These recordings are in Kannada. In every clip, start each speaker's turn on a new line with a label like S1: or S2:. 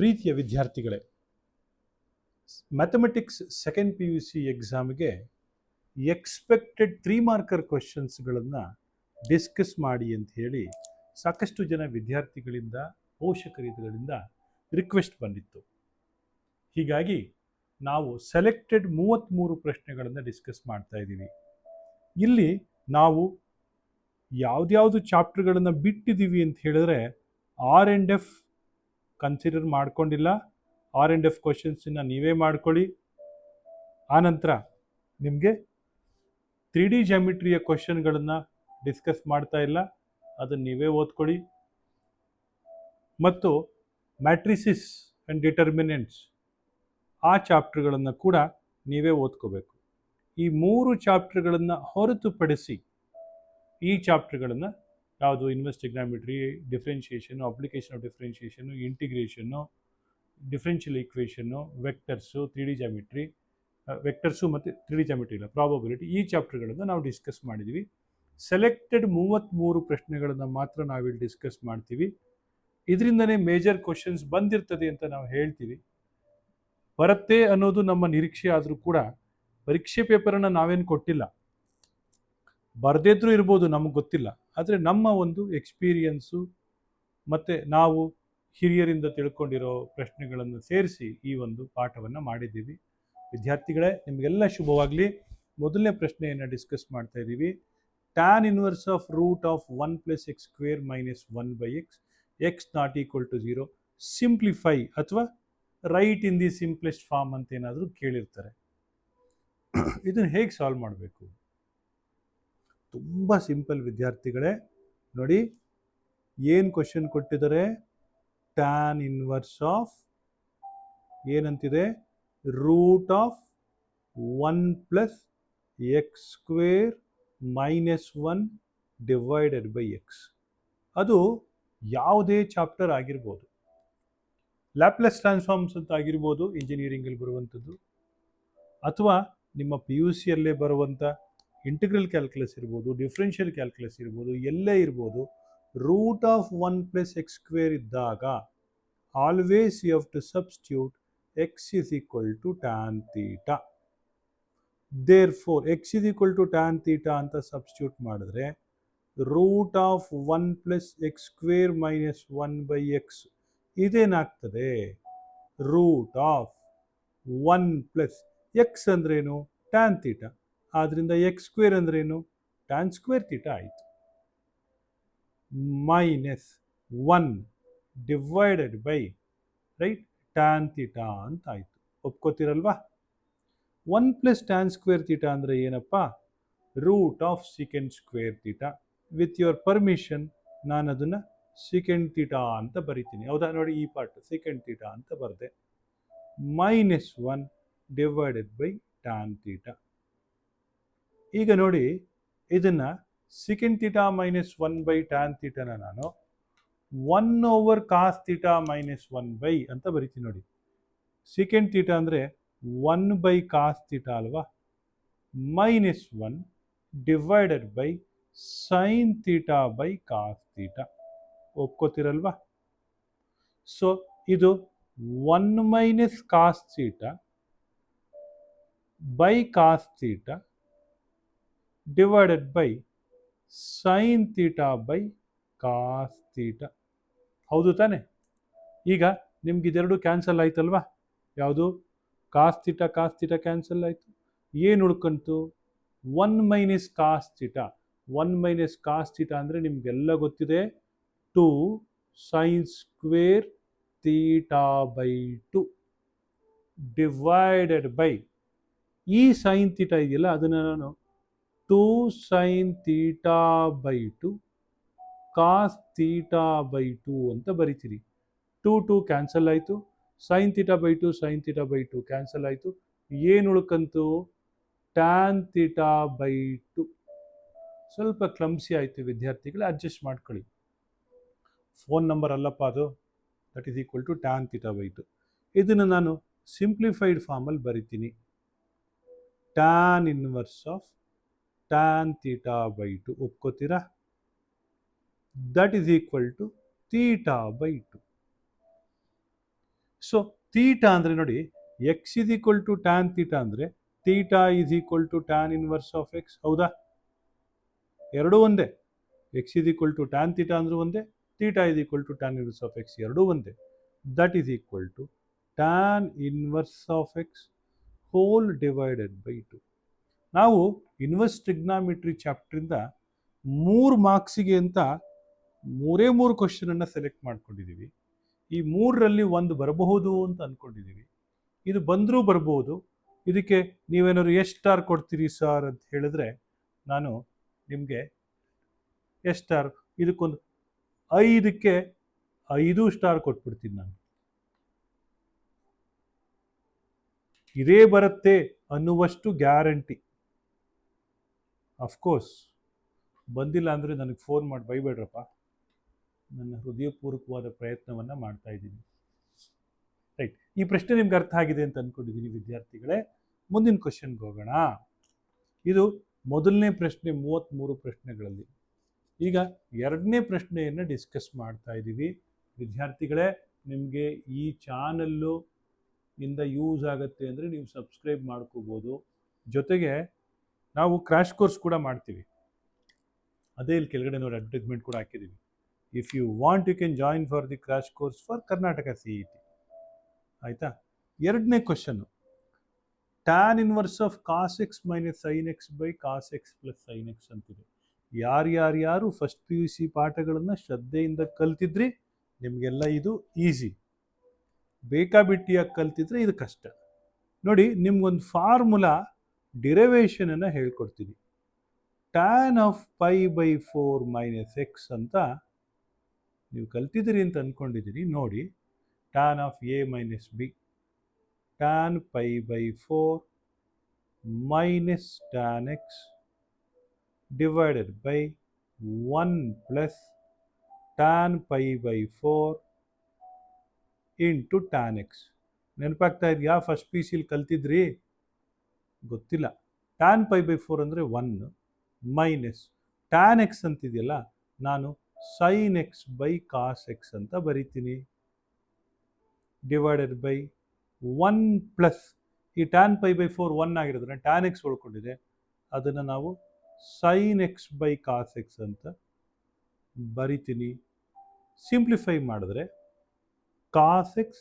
S1: ಪ್ರೀತಿಯ ವಿದ್ಯಾರ್ಥಿಗಳೇ, mathematics second P U C ಎಕ್ಸಾಮ್ಗೆ ಎಕ್ಸ್ಪೆಕ್ಟೆಡ್ 3 ಮಾರ್ಕರ್ ಕ್ವಶನ್ಸ್ಗಳನ್ನು ಡಿಸ್ಕಸ್ ಮಾಡಿ ಅಂತ ಹೇಳಿ ಸಾಕಷ್ಟು ಜನ ವಿದ್ಯಾರ್ಥಿಗಳಿಂದ ಪೋಷಕರುಗಳಿಂದ ರಿಕ್ವೆಸ್ಟ್ ಬಂದಿತ್ತು. ಹೀಗಾಗಿ ನಾವು ಸೆಲೆಕ್ಟೆಡ್ 33 ಪ್ರಶ್ನೆಗಳನ್ನು ಡಿಸ್ಕಸ್ ಮಾಡ್ತಾ ಇದ್ದೀವಿ. ಇಲ್ಲಿ ನಾವು ಯಾವ್ದ್ಯಾವುದು ಚಾಪ್ಟರ್ಗಳನ್ನು ಬಿಟ್ಟಿದ್ದೀವಿ ಅಂತ ಹೇಳಿದ್ರೆ R&F ಕನ್ಸಿಡರ್ ಮಾಡ್ಕೊಂಡಿಲ್ಲ. R&F ಕ್ವಶನ್ಸನ್ನು ನೀವೇ ಮಾಡ್ಕೊಳ್ಳಿ. ಆನಂತರ ನಿಮಗೆ 3D ಜಾಮಿಟ್ರಿಯ ಕ್ವಶನ್ಗಳನ್ನು ಡಿಸ್ಕಸ್ ಮಾಡ್ತಾ ಇಲ್ಲ, ಅದನ್ನು ನೀವೇ ಓದ್ಕೊಳ್ಳಿ. ಮತ್ತು ಮ್ಯಾಟ್ರಿಸಿಸ್ ಆ್ಯಂಡ್ ಡಿಟರ್ಮಿನೆಂಟ್ಸ್ ಆ ಚಾಪ್ಟರ್ಗಳನ್ನು ಕೂಡ ನೀವೇ ಓದ್ಕೋಬೇಕು. ಈ 3 ಚಾಪ್ಟರ್ಗಳನ್ನು ಹೊರತುಪಡಿಸಿ ಈ ಚಾಪ್ಟರ್ಗಳನ್ನು ಯಾವುದು ಇನ್ವೆಸ್ಟ್ trigonometry, differentiation, application of differentiation, integration, differential equation, vectors, 3D geometry, vectors ಮತ್ತು 3D ಜಾಮಿಟ್ರಿ ಇಲ್ಲ, ಪ್ರಾಬಬಿಲಿಟಿ, ಈ ಚಾಪ್ಟರ್ಗಳನ್ನು ನಾವು ಡಿಸ್ಕಸ್ ಮಾಡಿದ್ದೀವಿ. ಸೆಲೆಕ್ಟೆಡ್ 33 ಪ್ರಶ್ನೆಗಳನ್ನು ಮಾತ್ರ ನಾವಿಲ್ಲಿ ಡಿಸ್ಕಸ್ ಮಾಡ್ತೀವಿ. ಇದರಿಂದನೇ ಮೇಜರ್ ಕ್ವಶನ್ಸ್ ಬಂದಿರ್ತದೆ ಅಂತ ನಾವು ಹೇಳ್ತೀವಿ. ಬರುತ್ತೆ ಅನ್ನೋದು ನಮ್ಮ ನಿರೀಕ್ಷೆ ಆದರೂ ಕೂಡ ಪರೀಕ್ಷೆ ಪೇಪರನ್ನು ನಾವೇನು ಕೊಟ್ಟಿಲ್ಲ, ಬರದಿದ್ರೂ ಇರ್ಬೋದು, ನಮಗೆ ಗೊತ್ತಿಲ್ಲ. ಆದರೆ ನಮ್ಮ ಒಂದು ಎಕ್ಸ್ಪೀರಿಯನ್ಸು ಮತ್ತು ನಾವು ಹಿರಿಯರಿಂದ ತಿಳ್ಕೊಂಡಿರೋ ಪ್ರಶ್ನೆಗಳನ್ನು ಸೇರಿಸಿ ಈ ಒಂದು ಪಾಠವನ್ನು ಮಾಡಿದ್ದೀವಿ. ವಿದ್ಯಾರ್ಥಿಗಳೇ, ನಿಮಗೆಲ್ಲ ಶುಭವಾಗಲಿ. ಮೊದಲನೇ ಪ್ರಶ್ನೆಯನ್ನು ಡಿಸ್ಕಸ್ ಮಾಡ್ತಾ ಇದ್ದೀವಿ. Tan inverse of root of 1 + x² - 1/x, x not equal to 0, simplify ಅಥವಾ write in the simplest form ಅಂತ ಏನಾದರೂ ಕೇಳಿರ್ತಾರೆ. ಇದನ್ನು ಹೇಗೆ ಸಾಲ್ವ್ ಮಾಡಬೇಕು? ತುಂಬ ಸಿಂಪಲ್ ವಿದ್ಯಾರ್ಥಿಗಳೇ. ನೋಡಿ, ಏನು ಕ್ವಶನ್ ಕೊಟ್ಟಿದ್ದಾರೆ? ಟ್ಯಾನ್ ಇನ್ವರ್ಸ್ ಆಫ್ ಏನಂತಿದೆ? Root of 1 + x² - 1 / x. ಅದು ಯಾವುದೇ ಚಾಪ್ಟರ್ ಆಗಿರ್ಬೋದು, ಲ್ಯಾಪ್ಲೇಸ್ ಟ್ರಾನ್ಸ್ಫಾರ್ಮ್ಸ್ ಅಂತ ಆಗಿರ್ಬೋದು, ಇಂಜಿನಿಯರಿಂಗಲ್ಲಿ ಬರುವಂಥದ್ದು, ಅಥವಾ ನಿಮ್ಮ ಪಿ ಯು ಸಿಯಲ್ಲೇ ಬರುವಂಥ ಇಂಟಿಗ್ರಲ್ ಕ್ಯಾಲ್ಕುಲಸ್ ಇರ್ಬೋದು, ಡಿಫ್ರೆನ್ಷಿಯಲ್ ಕ್ಯಾಲ್ಕುಲಸ್ ಇರ್ಬೋದು, ಎಲ್ಲೇ ಇರ್ಬೋದು. ರೂಟ್ ಆಫ್ 1 + x² ಇದ್ದಾಗ always you have to substitute x = tan θ. Therefore x = tan θ ಅಂತ ಸಬ್ಸ್ಟಿಟ್ಯೂಟ್ ಮಾಡಿದ್ರೆ ರೂಟ್ ಆಫ್ 1 + x² - 1/x ಇದೇನಾಗ್ತದೆ? ರೂಟ್ ಆಫ್ 1 + x ಅಂದ್ರೇನು? tan θ. ಆದ್ದರಿಂದ x² ಅಂದ್ರೇನು? tan² θ ಆಯಿತು. -1 / ರೈಟ್ tan θ ಅಂತ ಆಯಿತು. ಒಪ್ಕೋತಿರಲ್ವಾ? 1 + tan² θ ಅಂದರೆ ಏನಪ್ಪ? Root of sec² θ. With your permission ನಾನು ಅದನ್ನು secant θ ಅಂತ ಬರಿತೀನಿ. ಹೌದಾ? ನೋಡಿ, ಈ ಪಾರ್ಟ್ secant θ ಅಂತ ಬರೆದೆ. -1 / tan θ. ಈಗ ನೋಡಿ, ಇದನ್ನು secant θ - 1/tan θ ನಾನು 1/cos θ - 1 ಅಂತ ಬರಿತೀನಿ. ನೋಡಿ, secant θ ಅಂದರೆ 1/cos θ ಅಲ್ವಾ? -1 / sin θ/cos θ. ಒಪ್ಕೋತಿರಲ್ವಾ? ಸೊ ಇದು 1 - cos θ/cos θ / sin θ/cos θ. ಹೌದು ತಾನೆ? ಈಗ ನಿಮ್ಗೆ ಇದೆರಡು ಕ್ಯಾನ್ಸಲ್ ಆಯ್ತಲ್ವಾ? ಯಾವುದು? cos θ ಕ್ಯಾನ್ಸಲ್ ಆಯಿತು. ಏನು ಉಳ್ಕೊಂತು? 1 - cos θ. 1 - cos θ ಅಂದರೆ ನಿಮಗೆಲ್ಲ ಗೊತ್ತಿದೆ, 2 sin² θ/2 ಡಿವೈಡೆಡ್ ಬೈ ಈ sin θ ಇದೆಯಲ್ಲ, ಅದನ್ನು ನಾನು 2 sin θ/2 cos θ/2 ಅಂತ ಬರಿತೀರಿ. 2 ಕ್ಯಾನ್ಸಲ್ ಆಯಿತು. sin θ/2 sin θ/2 ಕ್ಯಾನ್ಸಲ್ ಆಯಿತು. ಏನು ಉಳ್ಕಂತು? tan θ/2. ಸ್ವಲ್ಪ ಕ್ಲಮ್ಸಿ ಆಯಿತು ವಿದ್ಯಾರ್ಥಿಗಳೇ, ಅಡ್ಜಸ್ಟ್ ಮಾಡ್ಕೊಳ್ಳಿ. ಫೋನ್ ನಂಬರ್ ಅಲ್ಲಪ್ಪ ಅದು. That is equal to tan θ/2. ಇದನ್ನು ನಾನು ಸಿಂಪ್ಲಿಫೈಡ್ ಫಾರ್ಮಲ್ಲಿ ಬರಿತೀನಿ. ಟ್ಯಾನ್ ಇನ್ವರ್ಸ್ ಆಫ್ tan θ/2 ಒಪ್ಕೋತೀರಾ? That is equal to θ/2. So theta ಅಂದರೆ ನೋಡಿ, x is equal to tan theta ಅಂದರೆ theta is equal to tan inverse of x. ಹೌದಾ? ಎರಡೂ ಒಂದೇ. X is equal to tan theta ಅಂದರೂ ಒಂದೇ, theta is equal to tan inverse of x, ಎರಡೂ ಒಂದೇ. That is equal to tan inverse of X whole divided by 2. ನಾವು ಇನ್ವರ್ಸ್ ಟ್ರಿಗ್ನಾಮೆಟ್ರಿ ಚಾಪ್ಟ್ರಿಂದ 3 ಮಾರ್ಕ್ಸಿಗೆ ಅಂತ 3 ಕ್ವಶನನ್ನು ಸೆಲೆಕ್ಟ್ ಮಾಡ್ಕೊಂಡಿದ್ದೀವಿ. ಈ 3ರಲ್ಲಿ ಒಂದು ಬರಬಹುದು ಅಂತ ಅಂದ್ಕೊಂಡಿದ್ದೀವಿ. ಇದು ಬಂದರೂ ಬರ್ಬೋದು. ಇದಕ್ಕೆ ನೀವೇನಾದ್ರು ಎಷ್ಟು ಸ್ಟಾರ್ ಕೊಡ್ತೀರಿ ಸರ್ ಅಂತ ಹೇಳಿದ್ರೆ ನಾನು ನಿಮಗೆ ಎಷ್ಟು ಸ್ಟಾರ್, ಇದಕ್ಕೊಂದು 5ಕ್ಕೆ 5 ಸ್ಟಾರ್ ಕೊಟ್ಬಿಡ್ತೀನಿ ನಾನು. ಇದೇ ಬರುತ್ತೆ ಅನ್ನುವಷ್ಟು ಗ್ಯಾರಂಟಿ. ಅಫ್ಕೋರ್ಸ್ ಬಂದಿಲ್ಲ ಅಂದರೆ ನನಗೆ ಫೋನ್ ಮಾಡಿ ಬೈಬೇಡ್ರಪ್ಪ, ನನ್ನ ಹೃದಯಪೂರ್ವಕವಾದ ಪ್ರಯತ್ನವನ್ನು ಮಾಡ್ತಾ ಇದ್ದೀನಿ. ರೈಟ್, ಈ ಪ್ರಶ್ನೆ ನಿಮ್ಗೆ ಅರ್ಥ ಆಗಿದೆ ಅಂತ ಅಂದ್ಕೊಂಡಿದ್ದೀನಿ ವಿದ್ಯಾರ್ಥಿಗಳೇ. ಮುಂದಿನ ಕ್ವಶನ್ಗೆ ಹೋಗೋಣ. ಇದು ಮೊದಲನೇ ಪ್ರಶ್ನೆ 33 ಪ್ರಶ್ನೆಗಳಲ್ಲಿ. ಈಗ ಎರಡನೇ ಪ್ರಶ್ನೆಯನ್ನು ಡಿಸ್ಕಸ್ ಮಾಡ್ತಾ ಇದ್ದೀವಿ ವಿದ್ಯಾರ್ಥಿಗಳೇ. ನಿಮಗೆ ಈ ಚಾನಲ್ಲು ಇಂದ ಯೂಸ್ ಆಗುತ್ತೆ ಅಂದರೆ ನೀವು ಸಬ್ಸ್ಕ್ರೈಬ್ ಮಾಡ್ಕೋಬೋದು. ಜೊತೆಗೆ ನಾವು ಕ್ರ್ಯಾಶ್ ಕೋರ್ಸ್ ಕೂಡ ಮಾಡ್ತೀವಿ. ಅದೇ ಇಲ್ಲಿ ಕೆಳಗಡೆ ನೋಡಿ ಅಡ್ವರ್ಟೈಸ್ಮೆಂಟ್ ಕೂಡ ಹಾಕಿದ್ದೀವಿ. If you want you can join for the crash course for Karnataka CET. ಆಯಿತಾ? ಎರಡನೇ question, tan inverse of cos x minus sine x by cos x plus sine x ಅಂತಿದೆ. ಯಾರ್ಯಾರು ಫಸ್ಟ್ PUC ಪಾಠಗಳನ್ನು ಶ್ರದ್ಧೆಯಿಂದ ಕಲ್ತಿದ್ರಿ ನಿಮಗೆಲ್ಲ ಇದು ಈಸಿ. ಬೇಕಾಬಿಟ್ಟಿಯಾಗಿ ಕಲ್ತಿದ್ರೆ ಇದು ಕಷ್ಟ. ನೋಡಿ, ನಿಮ್ಗೊಂದು ಫಾರ್ಮುಲಾ ಡಿರೈವೇಷನನ್ನು ಹೇಳ್ಕೊಡ್ತೀನಿ. Tan of pi by 4 minus x ಅಂತ ನೀವು ಕಲ್ತಿದ್ದೀರಿ ಅಂತ ಅಂದ್ಕೊಂಡಿದ್ದೀರಿ. ನೋಡಿ, tan of a minus b, tan pi by 4 minus tan x divided by 1 plus tan pi by 4 into tan x. ನೆನಪಾಗ್ತಾ ಇದೆಯಾ? ಫಸ್ಟ್ PUCಲಿ ಕಲ್ತಿದ್ರಿ? ಗೊತ್ತಿಲ್ಲ. ಟ್ಯಾನ್ ಪೈ ಬೈ 4 ಅಂದರೆ 1 ಮೈನಸ್ ಟ್ಯಾನ್ ಎಕ್ಸ್ ಅಂತಿದೆಯಲ್ಲ, ನಾನು sine x by cos x ಅಂತ ಬರಿತೀನಿ. ಡಿವೈಡೆಡ್ ಬೈ 1 ಪ್ಲಸ್ ಈ ಟ್ಯಾನ್ ಪೈ ಬೈ 4 1 ಆಗಿರೋದ್ರೆ ಟ್ಯಾನ್ ಎಕ್ಸ್ ಉಳ್ಕೊಂಡಿದೆ, ಅದನ್ನು ನಾವು sine x by cos x ಅಂತ ಬರಿತೀನಿ. ಸಿಂಪ್ಲಿಫೈ ಮಾಡಿದ್ರೆ cos x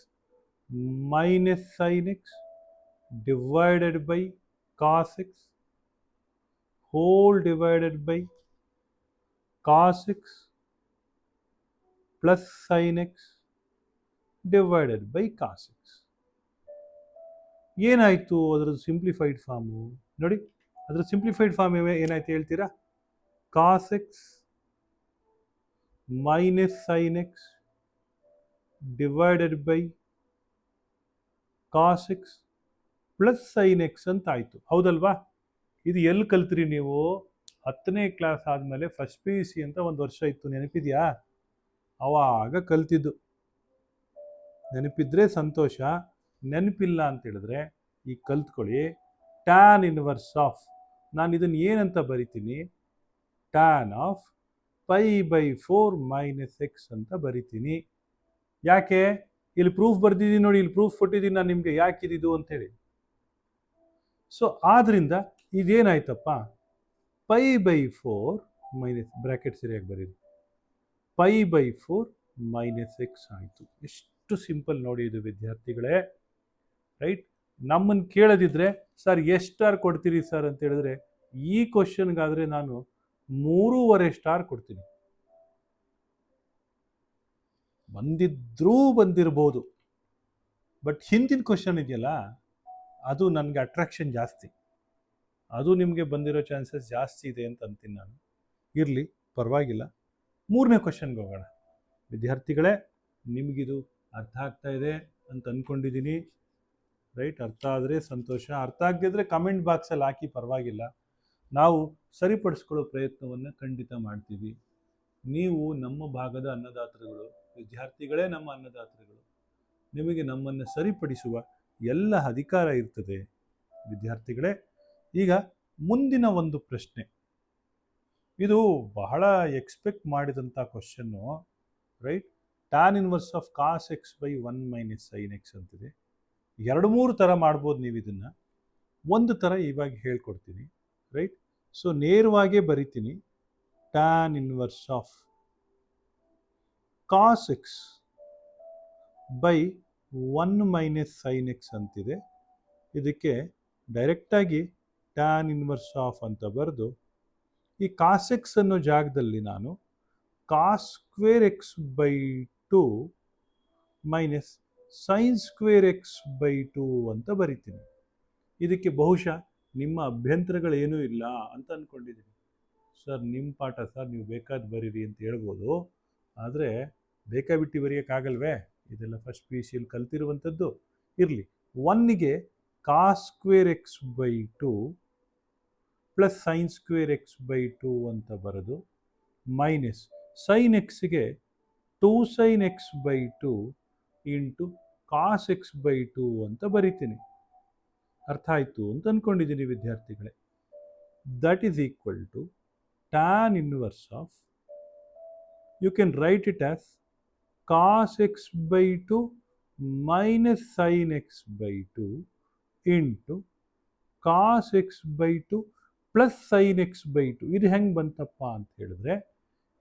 S1: minus sine x divided by cos x whole divided by cos x plus sine x divided by cos x. ಏನಾಯಿತು ಅದರದ್ದು ಸಿಂಪ್ಲಿಫೈಡ್ ಫಾರ್ಮು? ನೋಡಿ, ಅದರ ಸಿಂಪ್ಲಿಫೈಡ್ ಫಾರ್ಮ್ ಏನಾಯ್ತು ಹೇಳ್ತೀರಾ? Cos x minus sine x divided by cos x plus sine x ಅಂತ ಆಯಿತು. ಹೌದಲ್ವಾ? ಇದು ಎಲ್ಲಿ ಕಲ್ತ್ರಿ ನೀವು? 10ನೇ ಕ್ಲಾಸ್ ಆದಮೇಲೆ ಫಸ್ಟ್ PUC ಅಂತ ಒಂದು ವರ್ಷ ಇತ್ತು, ನೆನಪಿದೆಯಾ? ಅವಾಗ ಕಲ್ತಿದ್ದು. ನೆನಪಿದ್ರೆ ಸಂತೋಷ, ನೆನಪಿಲ್ಲ ಅಂತ ಹೇಳಿದ್ರೆ ಈಗ ಕಲ್ತ್ಕೊಳ್ಳಿ. ಟ್ಯಾನ್ ಇನ್ವರ್ಸ್ ಆಫ್, ನಾನು ಇದನ್ನು ಏನಂತ ಬರಿತೀನಿ? Tan of pi by 4 minus x ಅಂತ ಬರಿತೀನಿ. ಯಾಕೆ? ಇಲ್ಲಿ ಪ್ರೂಫ್ ಬರ್ದಿದ್ದೀನಿ ನೋಡಿ, ಇಲ್ಲಿ ಪ್ರೂಫ್ ಕೊಟ್ಟಿದ್ದೀನಿ ನಾನು ನಿಮಗೆ ಯಾಕಿದು ಅಂತೇಳಿ. ಸೊ ಆದ್ದರಿಂದ ಇದೇನಾಯ್ತಪ್ಪ? ಪೈ ಬೈ 4 ಮೈನಸ್ ಬ್ರ್ಯಾಕೆಟ್ ಸರಿಯಾಗಿ ಬರೀರಿ, ಪೈ ಬೈ 4 ಮೈನಸ್ ಎಕ್ಸ್ ಆಯಿತು. ಎಷ್ಟು ಸಿಂಪಲ್ ನೋಡಿ ಇದು ವಿದ್ಯಾರ್ಥಿಗಳೇ. ರೈಟ್, ನಮ್ಮನ್ನು ಕೇಳದಿದ್ರೆ ಸರ್ ಎಷ್ಟು ಸ್ಟಾರ್ ಕೊಡ್ತೀರಿ ಸರ್ ಅಂತ ಹೇಳಿದ್ರೆ ಈ ಕ್ವಶನ್ಗಾದರೆ ನಾನು 3.5 ಸ್ಟಾರ್ ಕೊಡ್ತೀನಿ. ಬಂದಿರ್ಬೋದು, ಬಟ್ ಹಿಂದಿನ ಕ್ವಶನ್ ಇದೆಯಲ್ಲ ಅದು ನನಗೆ ಅಟ್ರಾಕ್ಷನ್ ಜಾಸ್ತಿ, ಅದು ನಿಮಗೆ ಬಂದಿರೋ ಚಾನ್ಸಸ್ ಜಾಸ್ತಿ ಇದೆ ಅಂತ ಅಂತೀನಿ ನಾನು. ಇರಲಿ, ಪರವಾಗಿಲ್ಲ. 3ನೇ ಕ್ವಶನ್ಗೆ ಹೋಗೋಣ ವಿದ್ಯಾರ್ಥಿಗಳೇ. ನಿಮಗಿದು ಅರ್ಥ ಆಗ್ತಾ ಇದೆ ಅಂತ ಅಂದ್ಕೊಂಡಿದ್ದೀನಿ. ರೈಟ್, ಅರ್ಥ ಆದರೆ ಸಂತೋಷ, ಅರ್ಥ ಆಗದಿದ್ದರೆ ಕಮೆಂಟ್ ಬಾಕ್ಸಲ್ಲಿ ಹಾಕಿ, ಪರವಾಗಿಲ್ಲ. ನಾವು ಸರಿಪಡಿಸ್ಕೊಳ್ಳೋ ಪ್ರಯತ್ನವನ್ನು ಖಂಡಿತ ಮಾಡ್ತೀವಿ. ನೀವು ನಮ್ಮ ಭಾಗದ ಅನ್ನದಾತರುಗಳು, ವಿದ್ಯಾರ್ಥಿಗಳೇ ನಮ್ಮ ಅನ್ನದಾತರುಗಳು. ನಿಮಗೆ ನಮ್ಮನ್ನು ಸರಿಪಡಿಸುವ ಎಲ್ಲ ಅಧಿಕಾರ ಇರ್ತದೆ ವಿದ್ಯಾರ್ಥಿಗಳೇ. ಈಗ ಮುಂದಿನ ಒಂದು ಪ್ರಶ್ನೆ, ಇದು ಬಹಳ ಎಕ್ಸ್ಪೆಕ್ಟ್ ಮಾಡಿದಂಥ question. Right, tan inverse of cos x by 1 minus sine x ಅಂತಿದೆ. 2-3 ಥರ ಮಾಡ್ಬೋದು ನೀವು ಇದನ್ನು. ಒಂದು ಥರ ಇವಾಗ ಹೇಳ್ಕೊಡ್ತೀನಿ, ರೈಟ್? ಸೊ ನೇರವಾಗೇ ಬರಿತೀನಿ. Tan inverse of cos x by 1 minus sine x ಅಂತಿದೆ. ಇದಕ್ಕೆ ಡೈರೆಕ್ಟಾಗಿ ಟ್ಯಾನ್ ಇನ್ವರ್ಸ್ ಆಫ್ ಅಂತ ಬರೆದು ಈ ಕಾಸ್ ಎಕ್ಸ್ ಅನ್ನೋ ಜಾಗದಲ್ಲಿ ನಾನು cos square x by 2 minus sine square x by 2 ಅಂತ ಬರಿತೀನಿ. ಇದಕ್ಕೆ ಬಹುಶಃ ನಿಮ್ಮ ಅಭ್ಯಂತರಗಳೇನೂ ಇಲ್ಲ ಅಂತ ಅಂದ್ಕೊಂಡಿದ್ದೀನಿ. ಸರ್ ನಿಮ್ಮ ಪಾಠ ಸರ್, ನೀವು ಬೇಕಾದ ಬರೀರಿ ಅಂತ ಹೇಳ್ಬೋದು. ಆದರೆ ಬೇಕಾಬಿಟ್ಟು ಬರೆಯೋಕ್ಕಾಗಲ್ವೇ? ಇದೆಲ್ಲ ಫಸ್ಟ್ ಪಿ ಯು ಸಿಯಲ್ಲಿ ಕಲ್ತಿರುವಂಥದ್ದು. ಇರಲಿ, 1ಗೆ cos square x by 2 plus sine square x by 2 ಅಂತ ಬರೆದು ಮೈನಸ್ ಸೈನ್ ಎಕ್ಸ್ಗೆ 2 sine x by 2 into cos x by 2 ಅಂತ ಬರಿತೀನಿ. ಅರ್ಥ ಆಯಿತು ಅಂತ ಅಂದ್ಕೊಂಡಿದ್ದೀನಿ ವಿದ್ಯಾರ್ಥಿಗಳೇ. That is equal to tan inverse of, you can write it as cos x by 2 minus sine x by 2 into cos x by 2 plus sine x by 2. ಇದು ಹೆಂಗೆ ಬಂತಪ್ಪ ಅಂತ ಹೇಳಿದ್ರೆ,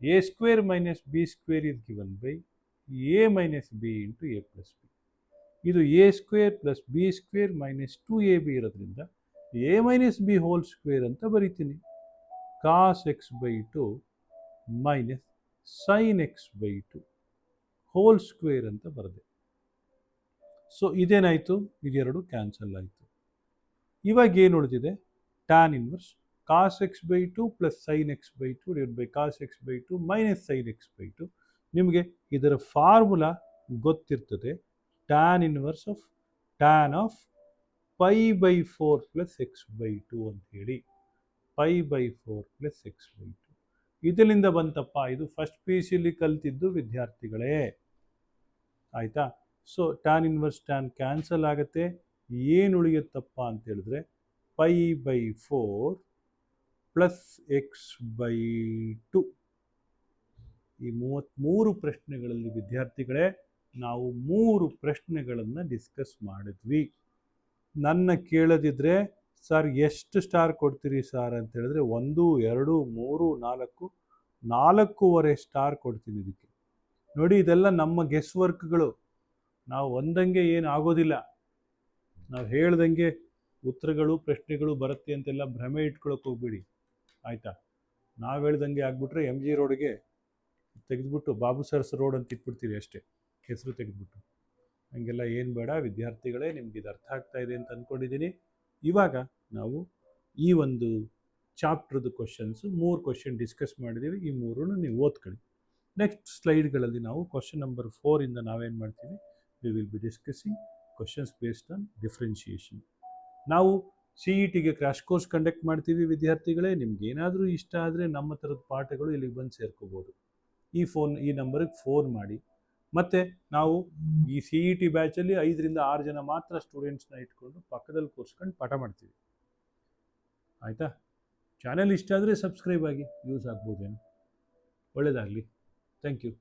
S1: a square minus b square is given by a minus b into a plus b. ಇದು a square plus b square minus 2ab ಇರೋದ್ರಿಂದ a minus b whole square ಅಂತ ಬರಿತೀನಿ. Cos x by 2 minus sine x by 2 whole square ಅಂತ ಬರೆದೆ. ಸೊ ಇದೇನಾಯಿತು? ಇದೆರಡು ಕ್ಯಾನ್ಸಲ್ ಆಯಿತು. ಇವಾಗ ಏನು ಉಳಿದಿದೆ? Tan inverse cos x by 2 plus sine x by 2 divide by cos x by 2 minus sine x by 2. ನಿಮಗೆ ಇದರ ಫಾರ್ಮುಲಾ ಗೊತ್ತಿರ್ತದೆ. Tan inverse of tan of pi by 4 plus x by 2 ಅಂತ ಹೇಳಿ, pi by 4 plus x by 2. ಇದರಿಂದ ಬಂತಪ್ಪ. ಇದು ಫಸ್ಟ್ ಪಿ ಯು ಸಿಲಿ ಕಲ್ತಿದ್ದು ವಿದ್ಯಾರ್ಥಿಗಳೇ, ಆಯಿತಾ? So tan inverse tan cancel ಆಗುತ್ತೆ. ಏನು ಉಳಿಯುತ್ತಪ್ಪ ಅಂತ ಹೇಳಿದ್ರೆ pi by 4 plus x by 2. ಈ 33 ಪ್ರಶ್ನೆಗಳಲ್ಲಿ ವಿದ್ಯಾರ್ಥಿಗಳೇ ನಾವು 3 ಪ್ರಶ್ನೆಗಳನ್ನು ಡಿಸ್ಕಸ್ ಮಾಡಿದ್ವಿ. ನನ್ನ ಕೇಳದಿದ್ದರೆ ಸರ್ ಎಷ್ಟು ಸ್ಟಾರ್ ಕೊಡ್ತೀರಿ ಸರ್ ಅಂತ ಹೇಳಿದ್ರೆ 1, 2, 3, 4, 4.5 ಸ್ಟಾರ್ ಕೊಡ್ತೀನಿ ಇದಕ್ಕೆ. ನೋಡಿ, ಇದೆಲ್ಲ ನಮ್ಮ ಗೆಸ್ ವರ್ಕ್ಗಳು. ನಾವು ಒಂದಂಗೆ ಏನು ಆಗೋದಿಲ್ಲ. ನಾವು ಹೇಳ್ದಂಗೆ ಉತ್ತರಗಳು ಪ್ರಶ್ನೆಗಳು ಬರುತ್ತೆ ಅಂತೆಲ್ಲ ಭ್ರಮೆ ಇಟ್ಕೊಳಕ್ಕೆ ಹೋಗ್ಬೇಡಿ, ಆಯಿತಾ? ನಾವು ಹೇಳ್ದಂಗೆ ಆಗ್ಬಿಟ್ರೆ MG ರೋಡ್ಗೆ ತೆಗೆದುಬಿಟ್ಟು ಬಾಬು ಸರ್ಸ್ ರೋಡ್ ಅಂತ ಇಟ್ಬಿಡ್ತೀವಿ ಅಷ್ಟೇ, ಹೆಸರು ತೆಗೆದುಬಿಟ್ಟು. ಹಂಗೆಲ್ಲ ಏನು ಬೇಡ ವಿದ್ಯಾರ್ಥಿಗಳೇ. ನಿಮ್ಗೆ ಇದು ಅರ್ಥ ಆಗ್ತಾ ಇದೆ ಅಂತ ಅಂದ್ಕೊಂಡಿದ್ದೀನಿ. ಇವಾಗ ನಾವು ಈ ಒಂದು ಚಾಪ್ಟ್ರದ್ದು ಕ್ವಶನ್ಸು 3 ಕ್ವಶನ್ ಡಿಸ್ಕಸ್ ಮಾಡಿದ್ದೀವಿ. ಈ 3 ನೀವು ಓದ್ಕೊಳ್ಳಿ. ನೆಕ್ಸ್ಟ್ ಸ್ಲೈಡ್ಗಳಲ್ಲಿ ನಾವು ಕ್ವಶನ್ ನಂಬರ್ 4 ಇಂದ ನಾವೇನು ಮಾಡ್ತೀವಿ, we will be discussing questions based on differentiation. ನಾವು CETಗೆ ಕ್ರ್ಯಾಶ್ ಕೋರ್ಸ್ ಕಂಡಕ್ಟ್ ಮಾಡ್ತೀವಿ ವಿದ್ಯಾರ್ಥಿಗಳೇ. ನಿಮ್ಗೆ ಏನಾದರೂ ಇಷ್ಟ ಆದರೆ ನಮ್ಮ ಥರದ ಪಾಠಗಳು ಇಲ್ಲಿಗೆ ಬಂದು ಸೇರ್ಕೋಬೋದು. ಈ ನಂಬರಿಗೆ ಫೋನ್ ಮಾಡಿ. ಮತ್ತು ನಾವು ಈ CET ಬ್ಯಾಚಲ್ಲಿ 5ರಿಂದ 6 ಜನ ಮಾತ್ರ ಸ್ಟೂಡೆಂಟ್ಸ್ನ ಇಟ್ಕೊಂಡು ಪಕ್ಕದಲ್ಲಿ ಕೂರಿಸ್ಕೊಂಡು ಪಾಠ ಮಾಡ್ತೀವಿ, ಆಯಿತಾ? ಚಾನೆಲ್ ಇಷ್ಟ ಆದರೆ ಸಬ್ಸ್ಕ್ರೈಬ್ ಆಗಿ, ಯೂಸ್ ಆಗ್ಬೋದೇನು. ಒಳ್ಳೆಯದಾಗಲಿ. Thank you.